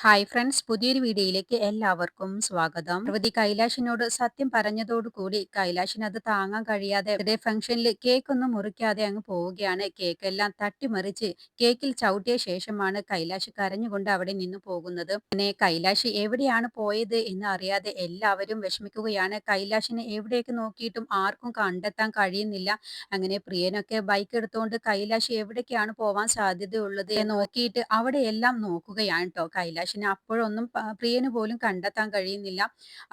Hi friends, പുതിയൊരു വീഡിയോയിലേക്ക് എല്ലാവർക്കും സ്വാഗതം. പാർവതി കൈലാഷിനോട് സത്യം പറഞ്ഞതോടുകൂടി കൈലാഷിന് അത് താങ്ങാൻ കഴിയാതെ ഫംഗ്ഷനിൽ കേക്ക് ഒന്നും മുറിക്കാതെ അങ്ങ് പോവുകയാണ്. കേക്കെല്ലാം തട്ടിമറിച്ച് കേക്കിൽ ചവിട്ടിയ ശേഷമാണ് കൈലാഷ് കരഞ്ഞുകൊണ്ട് അവിടെ നിന്ന് പോകുന്നത്. പിന്നെ കൈലാഷ് എവിടെയാണ് പോയത് എന്ന് അറിയാതെ എല്ലാവരും വിഷമിക്കുകയാണ്. കൈലാഷിനെ എവിടേക്ക് നോക്കിയിട്ടും ആർക്കും കണ്ടെത്താൻ കഴിയുന്നില്ല. അങ്ങനെ പ്രിയനൊക്കെ ബൈക്ക് എടുത്തുകൊണ്ട് കൈലാഷ് എവിടേക്കാണ് പോവാൻ സാധ്യതയുള്ളത് എന്ന് നോക്കിയിട്ട് അവിടെയെല്ലാം നോക്കുകയാണ് ട്ടോ. കൈലാഷിനെ അപ്പോഴൊന്നും പ്രിയന് പോലും കണ്ടെത്താൻ കഴിയുന്നില്ല.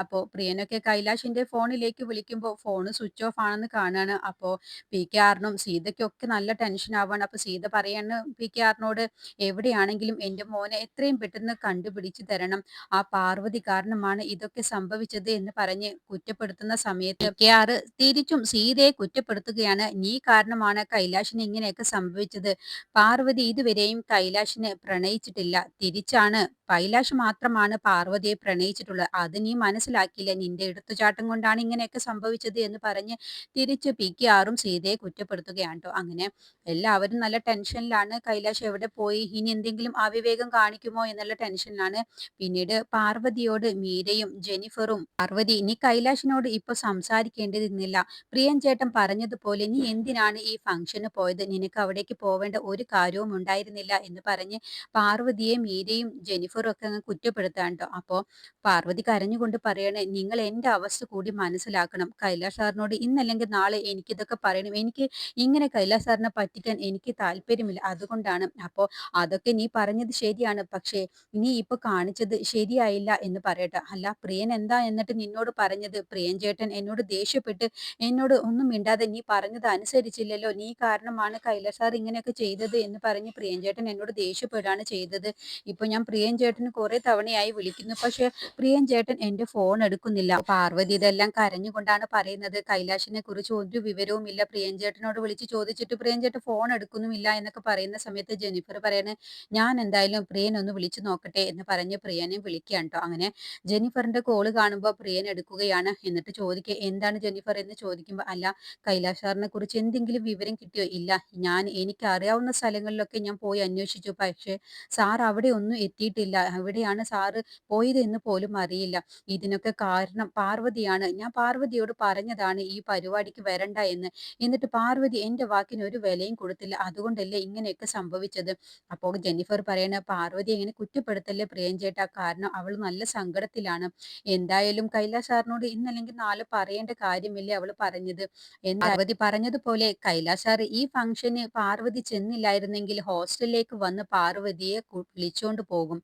അപ്പോ പ്രിയനൊക്കെ കൈലാഷിന്റെ ഫോണിലേക്ക് വിളിക്കുമ്പോൾ ഫോണ് സ്വിച്ച് ഓഫ് ആണെന്ന് കാണുകയാണ്. അപ്പോ പി.കെ.ആറിനും സീതയ്ക്കൊക്കെ നല്ല ടെൻഷൻ ആവുകയാണ്. അപ്പൊ സീത പറയാണ് പി.കെ.ആറിനോട്, എവിടെയാണെങ്കിലും എന്റെ മോനെ എത്രയും പെട്ടെന്ന് കണ്ടുപിടിച്ചു തരണം. ആ പാർവതി കാരണമാണ് ഇതൊക്കെ സംഭവിച്ചത് എന്ന് പറഞ്ഞ് കുറ്റപ്പെടുത്തുന്ന സമയത്ത് പി.കെ.ആർ തിരിച്ചും സീതയെ കുറ്റപ്പെടുത്തുകയാണ്. നീ കാരണമാണ് കൈലാഷിന് ഇങ്ങനെയൊക്കെ സംഭവിച്ചത്. പാർവതി ഇതുവരെയും കൈലാഷിനെ പ്രണയിച്ചിട്ടില്ല. തിരിച്ചാണ് കൈലാഷ് മാത്രമാണ് പാർവതിയെ പ്രണയിച്ചിട്ടുള്ളത്. അത് നീ മനസ്സിലാക്കിയില്ല. നിന്റെ എടുത്തുചാട്ടം കൊണ്ടാണ് ഇങ്ങനെയൊക്കെ സംഭവിച്ചത് എന്ന് പറഞ്ഞ് തിരിച്ച് പി.കെ.ആറും സീതയെ കുറ്റപ്പെടുത്തുകയാണ് ട്ടോ. അങ്ങനെ എല്ലാവരും നല്ല ടെൻഷനിലാണ്. കൈലാഷ് എവിടെ പോയി? ഇനി എന്തെങ്കിലും അവിവേകം കാണിക്കുമോ എന്നുള്ള ടെൻഷനിലാണ്. പിന്നീട് പാർവതിയോട് മീരയും ജെനിഫറും, പാർവതി നീ കൈലാഷിനോട് ഇപ്പൊ സംസാരിക്കേണ്ടതിരുന്നില്ല. പ്രിയൻ ചേട്ടൻ പറഞ്ഞതുപോലെ നീ എന്തിനാണ് ഈ ഫംഗ്ഷന് പോയത്? നിനക്ക് അവിടേക്ക് പോവേണ്ട ഒരു കാര്യവും ഉണ്ടായിരുന്നില്ല എന്ന് പറഞ്ഞ് പാർവതിയെ മീരയും ജെനിഫറും ഒക്കെ അങ്ങ് കുറ്റപ്പെടുത്താണ് ട്ടോ. അപ്പോ പാർവതി കരഞ്ഞുകൊണ്ട് പറയാണ്, നിങ്ങൾ എന്റെ അവസ്ഥ കൂടി മനസ്സിലാക്കണം. കൈലാഷ് സാറിനോട് ഇന്നല്ലെങ്കിൽ നാളെ എനിക്കിതൊക്കെ പറയണം. എനിക്ക് ഇങ്ങനെ കൈലാഷ് സാറിനെ പറ്റിക്കാൻ എനിക്ക് താല്പര്യമില്ല. അതുകൊണ്ടാണ്. അപ്പോ അതൊക്കെ നീ പറഞ്ഞത് ശരിയാണ്. പക്ഷേ നീ ഇപ്പൊ കാണിച്ചത് ശരിയായില്ല എന്ന് പറയട്ടെ. അല്ല പ്രിയൻ എന്താ എന്നിട്ട് നിന്നോട് പറഞ്ഞത്? പ്രിയൻ ചേട്ടൻ എന്നോട് ദേഷ്യപ്പെട്ട് എന്നോട് ഒന്നും മിണ്ടാതെ നീ പറഞ്ഞത് അനുസരിച്ചില്ലല്ലോ. നീ കാരണമാണ് കൈലാഷ് സാർ ഇങ്ങനെയൊക്കെ ചെയ്തത് എന്ന് പറഞ്ഞ് പ്രിയൻ ചേട്ടൻ എന്നോട് ദേഷ്യപ്പെടുകയാണ് ചെയ്തത്. ഇപ്പൊ ഞാൻ പ്രിയൻ ചേട്ടന് കുറെ തവണയായി വിളിക്കുന്നു. പക്ഷെ പ്രിയൻ ചേട്ടൻ എന്റെ ഫോൺ എടുക്കുന്നില്ല. പാർവതി ഇതെല്ലാം കരഞ്ഞുകൊണ്ടാണ് പറയുന്നത്. കൈലാഷിനെ കുറിച്ച് ഒരു വിവരവും ഇല്ല. പ്രിയൻ ചേട്ടനോട് വിളിച്ച് ചോദിച്ചിട്ട് പ്രിയൻ ചേട്ടൻ ഫോൺ എടുക്കുന്നുമില്ല എന്നൊക്കെ പറയുന്ന സമയത്ത് ജെനിഫർ പറയാണ്, ഞാൻ എന്തായാലും പ്രിയൻ ഒന്ന് വിളിച്ചു നോക്കട്ടെ എന്ന് പറഞ്ഞ് പ്രിയനെ വിളിക്കുകയാണ് ട്ടോ. അങ്ങനെ ജെനിഫറിന്റെ കോള് കാണുമ്പോൾ പ്രിയൻ എടുക്കുകയാണ്. എന്നിട്ട് ചോദിക്കുക, എന്താണ് ജെനിഫർ എന്ന് ചോദിക്കുമ്പോൾ, അല്ല കൈലാഷ് സാറിനെ കുറിച്ച് എന്തെങ്കിലും വിവരം കിട്ടിയോ? ഇല്ല, ഞാൻ എനിക്ക് അറിയാവുന്ന സ്ഥലങ്ങളിലൊക്കെ ഞാൻ പോയി അന്വേഷിച്ചു. പക്ഷേ സാർ അവിടെ ഒന്നും എത്തിയിട്ടില്ല. എവിടെയാണ് സാറ് പോയത് എന്ന് പോലും അറിയില്ല. ഇതിനൊക്കെ കാരണം പാർവതിയാണ്. ഞാൻ പാർവതിയോട് പറഞ്ഞതാണ് ഈ പരിപാടിക്ക് വരണ്ട എന്ന്. എന്നിട്ട് പാർവതി എന്റെ വാക്കിന് ഒരു വിലയും കൊടുത്തില്ല. അതുകൊണ്ടല്ലേ ഇങ്ങനെയൊക്കെ സംഭവിച്ചത്. അപ്പോൾ ജെന്നിഫർ പറയണ, പാർവതി എങ്ങനെ കുറ്റപ്പെടുത്തല്ലേ പ്രിയൻ ചേട്ടാ, കാരണം അവൾ നല്ല സങ്കടത്തിലാണ്. എന്തായാലും കൈലാഷ് സാറിനോട് ഇന്നല്ലെങ്കിൽ നാളെ പറയേണ്ട കാര്യമില്ലേ അവൾ പറഞ്ഞത്. പാർവതി പറഞ്ഞതുപോലെ കൈലാഷ് സാർ ഈ ഫംഗ്ഷന് പാർവതി ചെന്നില്ലായിരുന്നെങ്കിൽ ഹോസ്റ്റലിലേക്ക് വന്ന് പാർവതിയെ വിളിച്ചോണ്ട് പോകും.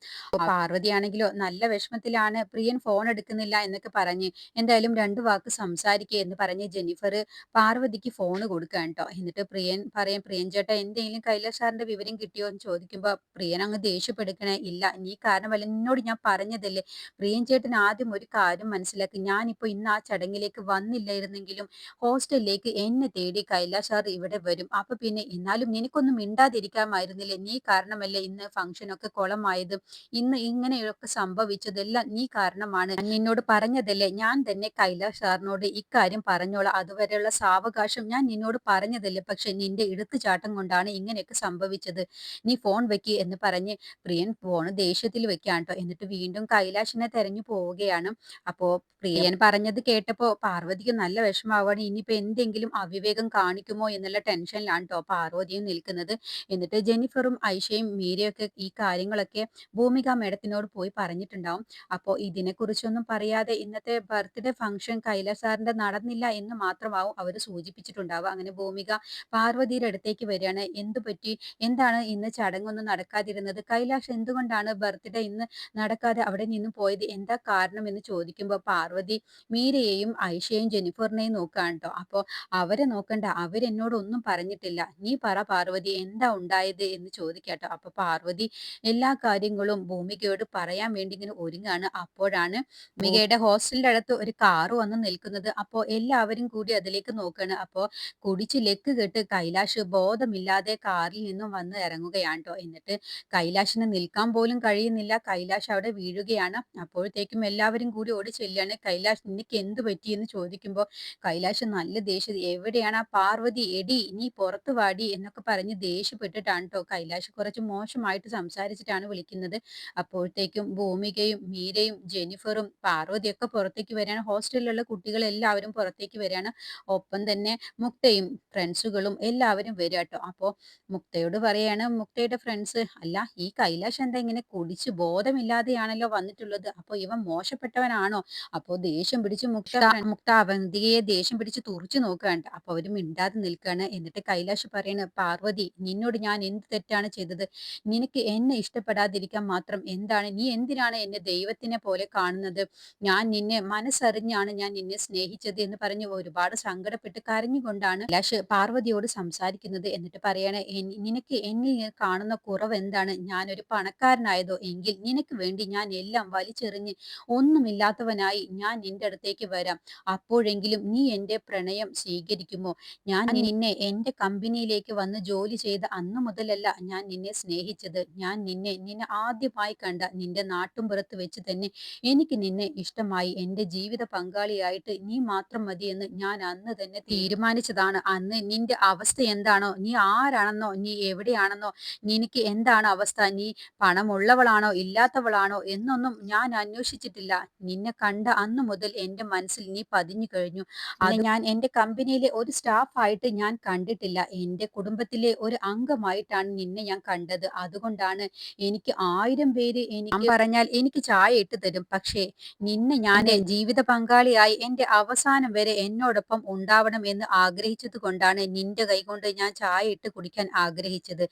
പാർവതിയാണെങ്കിലോ നല്ല വിഷമത്തിലാണ്. പ്രിയൻ ഫോൺ എടുക്കുന്നില്ല എന്നൊക്കെ പറഞ്ഞ്, എന്തായാലും രണ്ടു വാക്ക് സംസാരിക്കുക എന്ന് പറഞ്ഞ് ജെന്നിഫർ പാർവതിക്ക് ഫോൺ കൊടുക്കുകയാണ് ട്ടോ. എന്നിട്ട് പ്രിയൻ പറയും, പ്രിയൻ ചേട്ടാ എന്തെങ്കിലും കൈലാഷ് സാറിന്റെ വിവരം കിട്ടിയോ എന്ന് ചോദിക്കുമ്പോൾ പ്രിയൻ അങ്ങ് ദേഷ്യപ്പെടുക്കണേ, ഇല്ല നീ കാരണമല്ല, നിന്നോട് ഞാൻ പറഞ്ഞതല്ലേ. പ്രിയൻ ചേട്ടൻ ആദ്യം ഒരു കാര്യം മനസ്സിലാക്കി, ഞാനിപ്പോ ഇന്ന് ആ ചടങ്ങിലേക്ക് വന്നില്ലായിരുന്നെങ്കിലും ഹോസ്റ്റലിലേക്ക് എന്നെ തേടി കൈലാഷ് സാർ ഇവിടെ വരും. അപ്പൊ പിന്നെ എന്നാലും നിനക്കൊന്നും മിണ്ടാതിരിക്കാമായിരുന്നില്ലേ? നീ കാരണമല്ലേ ഇന്ന് ഫംഗ്ഷനൊക്കെ കുളമായത്. ഇന്ന് ഇങ്ങനെയൊക്കെ സംഭവിച്ചതെല്ലാം നീ കാരണമാണ്. ഞാൻ നിന്നോട് പറഞ്ഞതല്ലേ, ഞാൻ തന്നെ കൈലാഷ് സാറിനോട് ഇക്കാര്യം പറഞ്ഞോളാം. അതുവരെയുള്ള സാവകാശം ഞാൻ നിന്നോട് പറഞ്ഞതല്ലേ. പക്ഷെ നിന്റെ എടുത്തുചാട്ടം കൊണ്ടാണ് ഇങ്ങനെയൊക്കെ സംഭവിച്ചത്. നീ ഫോൺ വെക്ക് എന്ന് പറഞ്ഞ് പ്രിയൻ ഫോൺ ദേഷ്യത്തിൽ വെക്കാണ് ട്ടോ. എന്നിട്ട് വീണ്ടും കൈലാഷിനെ തെരഞ്ഞു പോവുകയാണ്. അപ്പോ പ്രിയൻ പറഞ്ഞത് കേട്ടപ്പോ പാർവതിക്ക് നല്ല വിഷമാവാണ്. ഇനിയിപ്പോ എന്തെങ്കിലും അവിവേകം കാണിക്കുമോ എന്നുള്ള ടെൻഷനിലാണ് ട്ടോ പാർവതിയും നിൽക്കുന്നത്. എന്നിട്ട് ജെന്നിഫറും ഐഷയും മീരയൊക്കെ ഈ കാര്യങ്ങളൊക്കെ ഭൂമിക മേഡത്തിനോട് പോയി പറഞ്ഞിട്ടുണ്ടാവും. അപ്പോൾ ഇതിനെക്കുറിച്ചൊന്നും പറയാതെ ഇന്നത്തെ ബർത്ത്ഡേ ഫംഗ്ഷൻ കൈലാഷ് സാറിന്റെ നടന്നില്ല എന്ന് മാത്രമാവും അവർ സൂചിപ്പിച്ചിട്ടുണ്ടാവുക. അങ്ങനെ ഭൂമിക പാർവതിയുടെ അടുത്തേക്ക് വരികയാണ്. എന്തു പറ്റി? എന്താണ് ഇന്ന് ചടങ്ങൊന്നും നടക്കാതിരുന്നത്? കൈലാഷ് എന്തുകൊണ്ടാണ് ബർത്ത്ഡേ ഇന്ന് നടക്കാതെ അവിടെ നിന്ന് പോയത്? എന്താ കാരണം എന്ന് ചോദിക്കുമ്പോൾ പാർവതി മീരയെയും ഐഷയെയും ജെന്നിഫറിനെയും നോക്കുകയാണ് ട്ടോ. അപ്പോൾ അവരെ നോക്കണ്ട, അവരെന്നോട് ഒന്നും പറഞ്ഞിട്ടില്ല. നീ പറ പാർവതി, എന്താ ഉണ്ടായത് എന്ന് ചോദിക്കാട്ടോ. അപ്പൊ പാർവതി എല്ലാ കാര്യങ്ങളും ഭൂമികയോട് പറയാൻ വേണ്ടി ഇങ്ങനെ ഒരുങ്ങാണ്. അപ്പോഴാണ് ഭൂമികയുടെ ഹോസ്റ്റലിന്റെ അടുത്ത് ഒരു കാറ് വന്ന് നിൽക്കുന്നത്. അപ്പോ എല്ലാവരും കൂടി അതിലേക്ക് നോക്കാണ്. അപ്പോ കുടിച്ച് ലക്ക് കെട്ട് കൈലാഷ് ബോധമില്ലാതെ കാറിൽ നിന്നും വന്ന് ഇറങ്ങുകയാണ് ട്ടോ. എന്നിട്ട് കൈലാഷിന് നിൽക്കാൻ പോലും കഴിയുന്നില്ല. കൈലാഷ് അവിടെ വീഴുകയാണ്. അപ്പോഴത്തേക്കും എല്ലാവരും കൂടി ഓടി ചെല്ലുകയാണ്. കൈലാഷ് നിനക്ക് എന്ത് പറ്റി എന്ന് ചോദിക്കുമ്പോൾ കൈലാഷ് നല്ല ദേഷ്യം, എവിടെയാണ് ആ പാർവതി, എടി നീ പുറത്ത് വാടി എന്നൊക്കെ പറഞ്ഞ് ദേഷ്യപ്പെട്ടിട്ടാണ് ട്ടോ. കൈലാഷ് കുറച്ച് മോശമായിട്ട് സംസാരിച്ചിട്ടാണ് വിളിക്കുന്നത്. അപ്പോഴത്തേക്കും ഭൂമികയും മീരയും ജെനിഫറും പാർവതിയൊക്കെ പുറത്തേക്ക് വരികയാണ്. ഹോസ്റ്റലിലുള്ള കുട്ടികളെല്ലാവരും പുറത്തേക്ക് വരികയാണ്. ഒപ്പം തന്നെ മുക്തയും ഫ്രണ്ട്സുകളും എല്ലാവരും വരിക കേട്ടോ. അപ്പോൾ മുക്തയോട് പറയാണ് മുക്തയുടെ ഫ്രണ്ട്സ്, അല്ല ഈ കൈലാഷ് എന്താ ഇങ്ങനെ കുടിച്ച് ബോധമില്ലാതെയാണല്ലോ വന്നിട്ടുള്ളത്, അപ്പോൾ ഇവൻ മോശപ്പെട്ടവനാണോ? അപ്പോൾ ദേഷ്യം പിടിച്ച് മുക്ത അവന്തികയെ ദേഷ്യം പിടിച്ച് തുറിച്ചു നോക്കുകയാണ്. അപ്പോൾ അവര് മിണ്ടാതെ നിൽക്കുകയാണ്. എന്നിട്ട് കൈലാഷ് പറയാണ്, പാർവതി നിന്നോട് ഞാൻ എന്ത് തെറ്റാണ് ചെയ്തത്? നിനക്ക് എന്നെ ഇഷ്ടപ്പെടാതിരിക്കാൻ മാത്രം എന്താണ്, നീ എന്തിനാണ് എന്നെ ദൈവത്തിനെ പോലെ കാണുന്നത്? ഞാൻ നിന്നെ മനസ്സറിഞ്ഞാണ് ഞാൻ നിന്നെ സ്നേഹിച്ചത് എന്ന് പറഞ്ഞ് ഒരുപാട് സങ്കടപ്പെട്ട് കരഞ്ഞുകൊണ്ടാണ് കൈലാഷ് പാർവതിയോട് സംസാരിക്കുന്നത്. എന്നിട്ട് പറയാണ്, നിനക്ക് എന്നിൽ കാണുന്ന കുറവ് എന്താണ്? ഞാനൊരു പണക്കാരനായതോ? എങ്കിൽ നിനക്ക് വേണ്ടി ഞാൻ എല്ലാം വലിച്ചെറിഞ്ഞ് ഒന്നുമില്ലാത്തവനായി ഞാൻ നിന്റെ അടുത്തേക്ക് വരാം. അപ്പോഴെങ്കിലും നീ എന്റെ പ്രണയം സ്വീകരിക്കുമോ? ഞാൻ നിന്നെ എന്റെ കമ്പനിയിലേക്ക് വന്ന് ജോലി ചെയ്ത അന്ന് മുതലല്ല ഞാൻ നിന്നെ സ്നേഹിച്ചത്. ഞാൻ നിന്നെ ആദ്യമായി കണ്ട നിന്റെ നാട്ടുമ്പുറത്ത് വെച്ച് തന്നെ എനിക്ക് നിന്നെ ഇഷ്ടമായി. എന്റെ ജീവിത പങ്കാളിയായിട്ട് നീ മാത്രം മതിയെന്ന് ഞാൻ അന്ന് തന്നെ തീരുമാനിച്ചതാണ്. അന്ന് നിന്റെ അവസ്ഥ എന്താണോ, നീ ആരാണെന്നോ, നീ എവിടെയാണെന്നോ, നിനക്ക് എന്താണ് അവസ്ഥ, നീ പണമുള്ളവളാണോ ഇല്ലാത്തവളാണോ എന്നൊന്നും ഞാൻ അന്വേഷിച്ചിട്ടില്ല. നിന്നെ കണ്ട അന്ന് മുതൽ എന്റെ മനസ്സിൽ നീ പതിഞ്ഞു കഴിഞ്ഞു. അത് ഞാൻ എന്റെ കമ്പനിയിലെ ഒരു സ്റ്റാഫായിട്ട് ഞാൻ കണ്ടിട്ടില്ല. എന്റെ കുടുംബത്തിലെ ഒരു അംഗമായിട്ടാണ് നിന്നെ ഞാൻ കണ്ടത്. അതുകൊണ്ടാണ് എനിക്ക് 1000 പേര് ഞാൻ പറഞ്ഞാൽ എനിക്ക് ചായ ഇട്ട് തരും. പക്ഷേ നിന്നെ ഞാൻ എന്റെ ജീവിത പങ്കാളിയായി എന്റെ അവസാനം വരെ എന്നോടൊപ്പം ഉണ്ടാവണം എന്ന് ആഗ്രഹിച്ചത് കൊണ്ടാണ് നിന്റെ കൈകൊണ്ട് ഞാൻ ചായ ഇട്ട് കുടിക്കാൻ ആഗ്രഹിച്ചത്.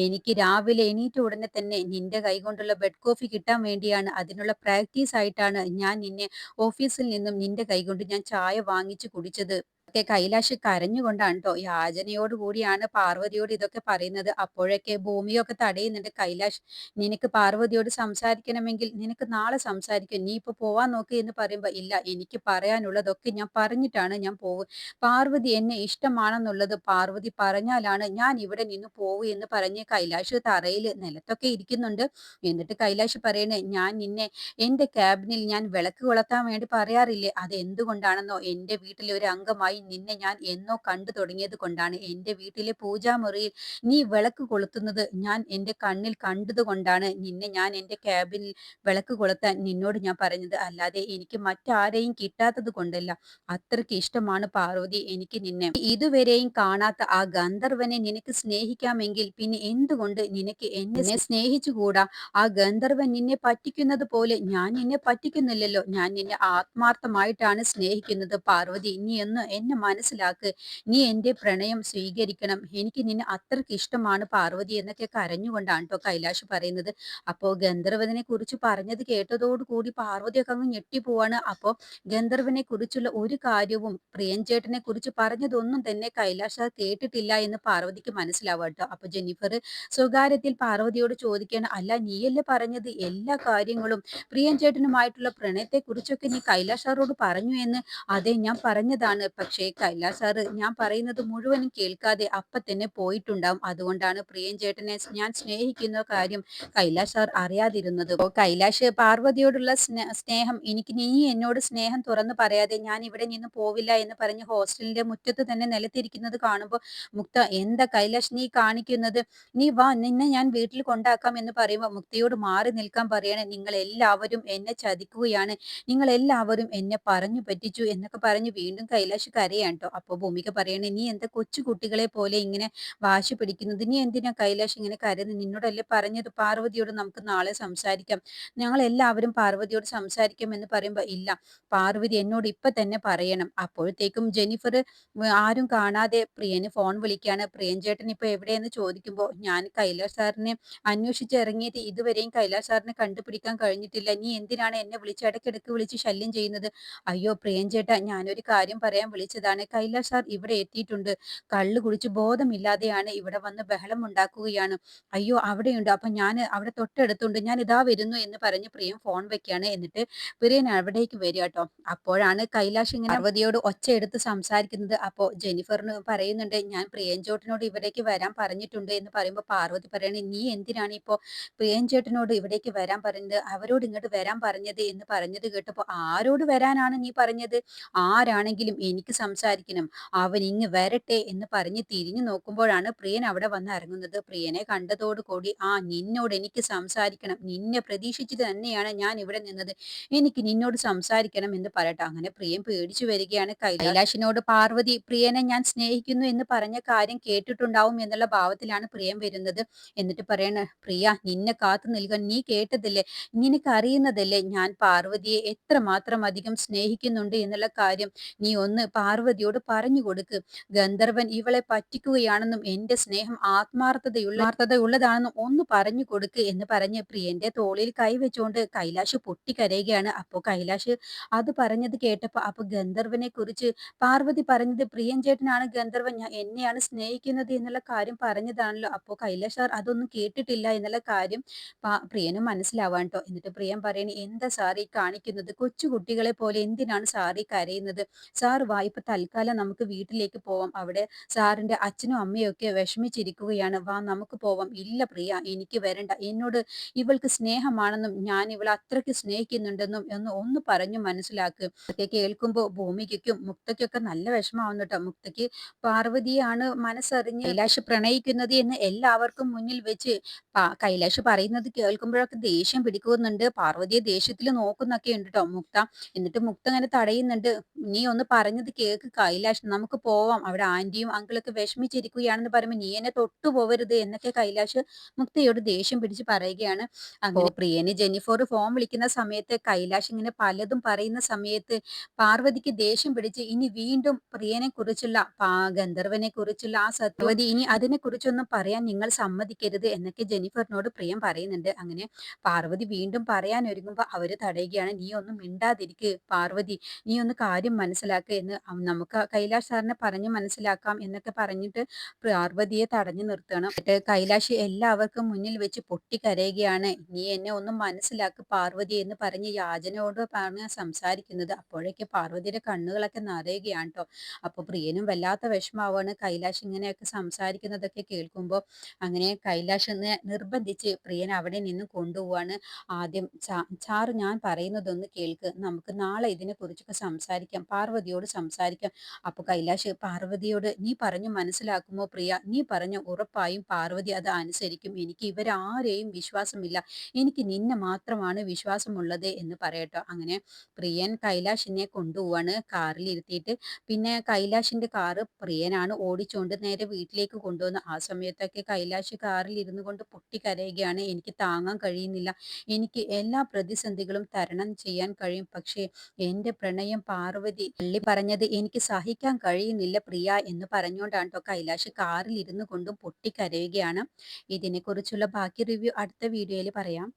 എനിക്ക് രാവിലെ എണീറ്റ ഉടനെ തന്നെ നിന്റെ കൈകൊണ്ടുള്ള ബെഡ് കോഫി കിട്ടാൻ വേണ്ടിയാണ്, അതിനുള്ള പ്രാക്ടീസ് ആയിട്ടാണ് ഞാൻ നിന്നെ ഓഫീസിൽ നിന്നും നിന്റെ കൈകൊണ്ട് ഞാൻ ചായ വാങ്ങിച്ചു കുടിച്ചത്. ഒക്കെ കൈലാഷ് കരഞ്ഞുകൊണ്ടാണ് ട്ടോ യാചനയോട് കൂടിയാണ് പാർവതിയോട് ഇതൊക്കെ പറയുന്നത്. അപ്പോഴൊക്കെ ഭൂമിയൊക്കെ തടയുന്നുണ്ട്. കൈലാഷ്, നിനക്ക് പാർവതിയോട് സംസാരിക്കണമെങ്കിൽ നിനക്ക് നാളെ സംസാരിക്കും. നീ ഇപ്പൊ പോവാൻ നോക്ക് എന്ന് പറയുമ്പോ, ഇല്ല എനിക്ക് പറയാനുള്ളതൊക്കെ ഞാൻ പറഞ്ഞിട്ടാണ് ഞാൻ പോവുക. പാർവതി എന്നെ ഇഷ്ടമാണെന്നുള്ളത് പാർവതി പറഞ്ഞാലാണ് ഞാൻ ഇവിടെ നിന്ന് പോവൂ എന്ന് പറഞ്ഞ് കൈലാഷ് തറയിൽ നിലത്തൊക്കെ ഇരിക്കുന്നുണ്ട്. എന്നിട്ട് കൈലാഷ് പറയണേ, ഞാൻ നിന്നെ എന്റെ ക്യാബിനിൽ ഞാൻ വിളക്ക് കൊളുത്താൻ വേണ്ടി പറയാറില്ലേ, അത് എന്തുകൊണ്ടാണെന്നോ, എന്റെ വീട്ടിലെ ഒരു അംഗമായി നിന്നെ ഞാൻ എന്നോ കണ്ടു തുടങ്ങിയത് കൊണ്ടാണ്. എന്റെ വീട്ടിലെ പൂജാമുറിയിൽ നീ വിളക്ക് കൊളുത്തുന്നത് ഞാൻ എന്റെ കണ്ണിൽ കണ്ടത് കൊണ്ടാണ് നിന്നെ ഞാൻ എന്റെ ക്യാബിനിൽ വിളക്ക് കൊളുത്താൻ നിന്നോട് ഞാൻ പറഞ്ഞത്. അല്ലാതെ എനിക്ക് മറ്റാരെയും കിട്ടാത്തത് കൊണ്ടല്ല. അത്രയ്ക്ക് ഇഷ്ടമാണ് പാർവതി എനിക്ക് നിന്നെ. ഇതുവരെയും കാണാത്ത ആ ഗന്ധർവനെ നിനക്ക് സ്നേഹിക്കാമെങ്കിൽ പിന്നെ എന്തുകൊണ്ട് നിനക്ക് എന്നെ സ്നേഹിച്ചുകൂടാ? ആ ഗന്ധർവൻ നിന്നെ പറ്റിക്കുന്നത് പോലെ ഞാൻ നിന്നെ പറ്റിക്കുന്നില്ലല്ലോ. ഞാൻ നിന്നെ ആത്മാർത്ഥമായിട്ടാണ് സ്നേഹിക്കുന്നത് പാർവതി. നീ ഒന്ന് എന്നെ മനസ്സിലാക്ക്. നീ എന്റെ പ്രണയം സ്വീകരിക്കണം. എനിക്ക് നിന്നെ അത്രയ്ക്ക് ഇഷ്ടമാണ് പാർവതി എന്നൊക്കെ കരഞ്ഞുകൊണ്ടാണ് ട്ടോ കൈലാഷ് പറയുന്നത്. അപ്പോ ഗന്ധർവ്വനെ കുറിച്ച് പറഞ്ഞത് കേട്ടതോടു കൂടി പാർവതിയൊക്കെ അങ്ങ് ഞെട്ടിപ്പോവാണ്. അപ്പോ ഗന്ധർവ്വനെ കുറിച്ചുള്ള ഒരു കാര്യവും പ്രിയൻചേട്ടനെ കുറിച്ച് പറഞ്ഞതൊന്നും തന്നെ കൈലാഷ് സാർ കേട്ടിട്ടില്ല എന്ന് പാർവതിക്ക് മനസ്സിലാവുക ട്ടോ. അപ്പൊ ജെന്നിഫർ സ്വകാര്യത്തിൽ പാർവതിയോട് ചോദിക്കുകയാണ്, അല്ല നീയല്ലേ പറഞ്ഞത് എല്ലാ കാര്യങ്ങളും പ്രിയൻചേട്ടനുമായിട്ടുള്ള പ്രണയത്തെക്കുറിച്ചൊക്കെ നീ കൈലാഷ് സാറോട് പറഞ്ഞു എന്ന്? അതെ ഞാൻ പറഞ്ഞതാണ്. പക്ഷേ കൈലാഷ് സാറ് ഞാൻ പറയുന്നത് മുഴുവനും കേൾക്കാതെ അപ്പൊ തന്നെ പോയിട്ടുണ്ടാവും. അതുകൊണ്ടാണ് പ്രിയൻചേട്ടനെ ഞാൻ സ്നേഹിക്കുന്ന കാര്യം കൈലാഷ് സാർ അറിയാതിരുന്നത്. അപ്പോ കൈലാഷ് പാർവതിയോടുള്ള സ്നേഹം, എനിക്ക് നീ എന്നോട് സ്നേഹം തുറന്നു പറയാതെ ഞാൻ ഇവിടെ നിന്ന് പോവില്ല എന്ന് പറഞ്ഞ് ഹോസ്റ്റലിന്റെ മുറ്റത്ത് തന്നെ നിലത്തിരിക്കുന്നത് കാണുമ്പോൾ മുക്ത, എന്താ കൈലാഷ് നീ കാണിക്കുന്നത്? നീ വാ, നിന്നെ ഞാൻ വീട്ടിൽ കൊണ്ടാക്കാം എന്ന് പറയുമ്പോൾ മുക്തയോട് മാറി നിൽക്കാൻ പറയണേ. നിങ്ങൾ എല്ലാവരും എന്നെ ചതിക്കുകയാണ്, നിങ്ങൾ എല്ലാവരും എന്നെ പറഞ്ഞു പറ്റിച്ചു എന്നൊക്കെ പറഞ്ഞ് വീണ്ടും കൈലാഷ് കരയാണ് ട്ടോ. അപ്പൊ ഭൂമിക പറയണേ, നീ എന്താ കൊച്ചു കുട്ടികളെ പോലെ ഇങ്ങനെ വാശി പിടിക്കുന്നത്? നീ എന്തിനാ കൈലാഷ് ഇങ്ങനെ കരുതുന്നത്? നിന്നോടല്ലേ പറഞ്ഞത് പാർവതിയോട് നമുക്ക് നാളെ സംസാരിക്കാം, ഞങ്ങൾ എല്ലാവരും പാർവതിയോട് സംസാരിക്കാം എന്ന് പറയുമ്പോ, ഇല്ല പാർവതി എന്നോട് ഇപ്പൊ തന്നെ പറയണം. അപ്പോഴത്തേക്കും ജെന്നിഫർ ആരും കാണാതെ പ്രിയന് ഫോൺ വിളിക്കാണ്. പ്രിയൻ ചേട്ടൻ ഇപ്പൊ എവിടെയെന്ന് ചോദിക്കുമ്പോൾ, ഞാൻ കൈലാഷ് സാറിനെ അന്വേഷിച്ച് ഇറങ്ങിയിട്ട് ഇതുവരെയും കൈലാഷ് സാറിനെ കണ്ടുപിടിക്കാൻ കഴിഞ്ഞിട്ടില്ല. നീ എന്തിനാണ് എന്നെ വിളിച്ച് ഇടയ്ക്കിടയ്ക്ക് വിളിച്ച് ശല്യം ചെയ്യുന്നത്? അയ്യോ പ്രിയൻ ചേട്ടാ, ഞാനൊരു കാര്യം പറയാൻ വിളിച്ചതാണ്. കൈലാഷ് സാർ ഇവിടെ എത്തിയിട്ടുണ്ട്. കള്ള് കുടിച്ച് ബോധമില്ലാതെയാണ് ഇവിടെ വന്ന് ബഹളം ഉണ്ടാക്കുകയാണ്. അയ്യോ അവിടെയുണ്ട്, അപ്പൊ ഞാൻ അവിടെ തൊട്ടടുത്തുണ്ട്, ഞാൻ ഇതാ വരുന്നു എന്ന് പറഞ്ഞ് പ്രിയൻ ഫോൺ വെക്കുകയാണ്. എന്നിട്ട് പ്രിയൻ അവിടേക്ക് വരിക കേട്ടോ. അപ്പോഴാണ് കൈലാഷ് ഇങ്ങനെ പാർവതിയോട് ഒച്ചയെടുത്ത് സംസാരിക്കുന്നത്. അപ്പോ ജെന്നിഫറിന് പറയുന്നുണ്ട്, ഞാൻ പ്രിയൻചേട്ടനോട് ഇവിടേക്ക് വരാൻ പറഞ്ഞിട്ടുണ്ട് എന്ന് പറയുമ്പോൾ പാർവതി പറയണേ, നീ എന്തിനാണ് ഇപ്പോ പ്രിയൻചേട്ടനോട് ഇവിടേക്ക് വരാൻ പറഞ്ഞത്, അവരോട് ഇങ്ങോട്ട് വരാൻ പറഞ്ഞത് എന്ന് പറഞ്ഞത് കേട്ടപ്പോ, ആരോട് വരാനാണ് നീ പറഞ്ഞത്? ആരാണെങ്കിലും എനിക്ക് സംസാരിക്കണം. അവൻ ഇങ്ങ് വരട്ടെ എന്ന് പറഞ്ഞ് തിരിഞ്ഞു നോക്കുമ്പോഴാണ് പ്രിയൻ അവിടെ വന്ന് ഇറങ്ങുന്നത്. പ്രിയനെ കണ്ടതോടുകൂടി നിന്നോട് എനിക്ക് സംസാരിക്കണം. നിന്നെ പ്രതീക്ഷിച്ചിട്ട് തന്നെയാണ് ഞാൻ ഇവിടെ നിന്നത്. എനിക്ക് നിന്നോട് സംസാരിക്കണം എന്ന് പറയട്ടെ. അങ്ങനെ പ്രിയൻ പേടിച്ചു വരികയാണ്. കൈലാഷിനോട് പാർവതി പ്രിയനെ ഞാൻ സ്നേഹിക്കുന്നു എന്ന് പറഞ്ഞ കാര്യം കേട്ടിട്ടുണ്ടാവും എന്നുള്ള ഭാവത്തിലാണ് പ്രിയൻ വരുന്നത്. എന്നിട്ട് പറയാണ്, പ്രിയ നിന്നെ കാത്തു നിൽക്കാൻ നീ കേട്ടതല്ലേ, നിനക്കറിയുന്നതല്ലേ ഞാൻ പാർവതിയെ എത്രമാത്രം അധികം സ്നേഹിക്കുന്നുണ്ട് എന്നുള്ള കാര്യം. നീ ഒന്ന് പാർവതിയോട് പറഞ്ഞു കൊടുക്ക്. ഗന്ധർവൻ ഇവളെ പറ്റിക്കുകയാണെന്നും എന്റെ സ്നേഹം ആത്മാർത്ഥതയുള്ളതാണെന്നും ഒന്ന് പറഞ്ഞു കൊടുക്ക് എന്ന് പറഞ്ഞ് പ്രിയന്റെ തോളിൽ കൈവച്ചുകൊണ്ട് കൈലാഷ് പൊട്ടിക്കരയുകയാണ്. അപ്പോ കൈലാഷ് അത് പറഞ്ഞത് കേട്ടപ്പോ അപ്പൊ ഗന്ധർവനെ കുറിച്ച് പാർവതി പറഞ്ഞത് പ്രിയൻ ചേട്ടനാണ് ഗന്ധർവൻ, എന്നെയാണ് സ്നേഹിക്കുന്നത് എന്നുള്ള കാര്യം പറഞ്ഞതാണല്ലോ. അപ്പോ കൈലാഷ് സാർ അതൊന്നും കേട്ടിട്ടില്ല എന്നുള്ള കാര്യം പ്രിയനും മനസ്സിലാവാൻ ട്ടോ. എന്നിട്ട് പ്രിയൻ പറയണ, എന്താ സാർ ഈ കാണിക്കുന്നത്? കൊച്ചു കുട്ടികളെ പോലെ എന്തിനാണ് സാർ ഈ കരയുന്നത്? സാർ വാ, ഇപ്പൊ തൽക്കാലം നമുക്ക് വീട്ടിലേക്ക് പോവാം. അവിടെ സാറിന്റെ അച്ഛനും അമ്മയും ഒക്കെ വിഷമിച്ചിരിക്കുകയാണ്. വാ നമുക്ക് പോവാം. ഇല്ല പ്രിയ, എനിക്ക് വരണ്ട. എന്നോട് ഇവൾക്ക് സ്നേഹമാണെന്നും ഞാൻ ഇവളെ അത്രയ്ക്ക് സ്നേഹിക്കുന്നുണ്ടെന്നും ഒന്ന് പറഞ്ഞു മനസ്സിലാക്ക്. ഇതൊക്കെ കേൾക്കുമ്പോ ഭൂമികയ്ക്കും മുക്തയ്ക്കൊക്കെ നല്ല വിഷമാവുന്നു ട്ടോ. മുക്തയ്ക്ക് പാർവതിയാണ് മനസ്സറിഞ്ഞ് കൈലാഷ് പ്രണയിക്കുന്നത് എന്ന് എല്ലാവർക്കും മുന്നിൽ വെച്ച് കൈലാഷ് പറയുന്നത് കേൾക്കുമ്പോഴൊക്കെ ദേഷ്യം പിടിക്കുന്നുണ്ട്. പാർവതിയെ ദേഷ്യത്തിൽ നോക്കുന്നൊക്കെ ഉണ്ട് ട്ടോ മുക്ത. എന്നിട്ട് മുക്ത അങ്ങനെ തടയുന്നുണ്ട്. നീ ഒന്ന് പറഞ്ഞത് കേക്ക് കൈലാഷ്, നമുക്ക് പോവാം. അവിടെ ആന്റിയും അങ്കിളൊക്കെ വിഷമിച്ചിരിക്കുകയാണെന്ന് പറയുമ്പോൾ നീ എന്നെ തൊട്ടു പോവരുത് എന്നൊക്കെ കൈലാഷ് മുക്തയോട് ദേഷ്യം പിടിച്ച് പറയുകയാണ്. അങ്ങനെ പ്രിയന് ജെന്നിഫർ ഫോൺ വിളിക്കുന്ന സമയത്ത് കൈലാഷ് ഇങ്ങനെ പലതും പറയുന്ന സമയത്ത് പാർവതിക്ക് ദേഷ്യം പിടിച്ച് ഇനി വീണ്ടും പ്രിയനെ കുറിച്ചുള്ള ഗന്ധർവനെ കുറിച്ചുള്ള ആ സത്യവതി ഇനി അതിനെ കുറിച്ചൊന്നും പറയാൻ നിങ്ങൾ സമ്മതിക്കരുത് എന്നൊക്കെ ജെന്നിഫറിനോട് പ്രിയം പറയുന്നുണ്ട്. അങ്ങനെ പാർവതി വീണ്ടും പറയാൻ ഒരുങ്ങുമ്പോ അവര് തടയുകയാണ്. നീ ഒന്നും മിണ്ടാതിരിക്ക് പാർവതി, നീ ഒന്ന് കാര്യം മനസ്സിലാക്കുക എന്ന് നമുക്ക് കൈലാഷ് സാറിനെ പറഞ്ഞ് മനസ്സിലാക്കാം എന്നൊക്കെ പറഞ്ഞിട്ട് പാർവതിയെ തടഞ്ഞു നിർത്തണം. എന്നിട്ട് കൈലാഷ് എല്ലാവർക്കും മുന്നിൽ വെച്ച് പൊട്ടിക്കരയുകയാണ്. നീ എന്നെ ഒന്ന് മനസ്സിലാക്ക് പാർവതി എന്ന് പറഞ്ഞ് യാചനയോട് പറഞ്ഞ് സംസാരിക്കുന്നത്. അപ്പോഴേക്ക് പാർവതിയുടെ കണ്ണുകളൊക്കെ നിറയുകയാണ് ട്ടോ. അപ്പൊ പ്രിയനും വല്ലാത്ത വിഷമാവാണ് കൈലാഷ് ഇങ്ങനെയൊക്കെ സംസാരിക്കുന്നതൊക്കെ കേൾക്കുമ്പോൾ. അങ്ങനെ കൈലാഷ് നിർബന്ധിച്ച് പ്രിയൻ അവിടെ നിന്ന് കൊണ്ടുപോവാണ്. ആദ്യം സാറ് ഞാൻ പറയുന്നതൊന്ന് കേൾക്ക്, നമുക്ക് നാളെ ഇതിനെ കുറിച്ചൊക്കെ സംസാരിക്കാം, പാർവതിയോട് സംസാരിക്കാം. അപ്പൊ കൈലാഷ് പാർവതിയോട്, നീ പറഞ്ഞു മനസ്സിലാക്കുമോ പ്രിയ? നീ പറഞ്ഞ ഉറപ്പായും പാർവതി അത് അനുസരിക്കും. എനിക്ക് ഇവരാരെയും വിശ്വാസമില്ല, എനിക്ക് നിന്നെ മാത്രമാണ് വിശ്വാസമുള്ളത് എന്ന് പറയട്ടോ. അങ്ങനെ പ്രിയൻ കൈലാഷിനെ കൊണ്ടുപോവാണ് കാറിൽ ഇരുത്തിയിട്ട്. പിന്നെ കൈലാഷിന്റെ കാറ് പ്രിയനാണ് ഓടിച്ചുകൊണ്ട് നേരെ വീട്ടിലേക്ക് കൊണ്ടുവന്ന്. ആ സമയത്തൊക്കെ കൈലാഷ് കാറിൽ ഇരുന്നു കൊണ്ട് പൊട്ടിക്കരയുകയാണ്. എനിക്ക് താങ്ങാൻ കഴിയുന്നില്ല, എനിക്ക് എല്ലാ പ്രതിസന്ധികളും തരണം ചെയ്യാൻ കഴിയും, പക്ഷേ എന്റെ പ്രണയം പാർവതി തള്ളി പറഞ്ഞത് എനിക്ക് സഹിക്കാൻ കഴിയുന്നില്ല പ്രിയ എന്ന് പറഞ്ഞുകൊണ്ടാണ് ട്ടോ കൈലാഷ് കാറിൽ ഇരുന്നു കൊണ്ടും പൊട്ടിക്കരയുകയാണ്. ഇതിനെക്കുറിച്ചുള്ള ബാക്കി റിവ്യൂ അടുത്ത വീഡിയോയിൽ പറയാം.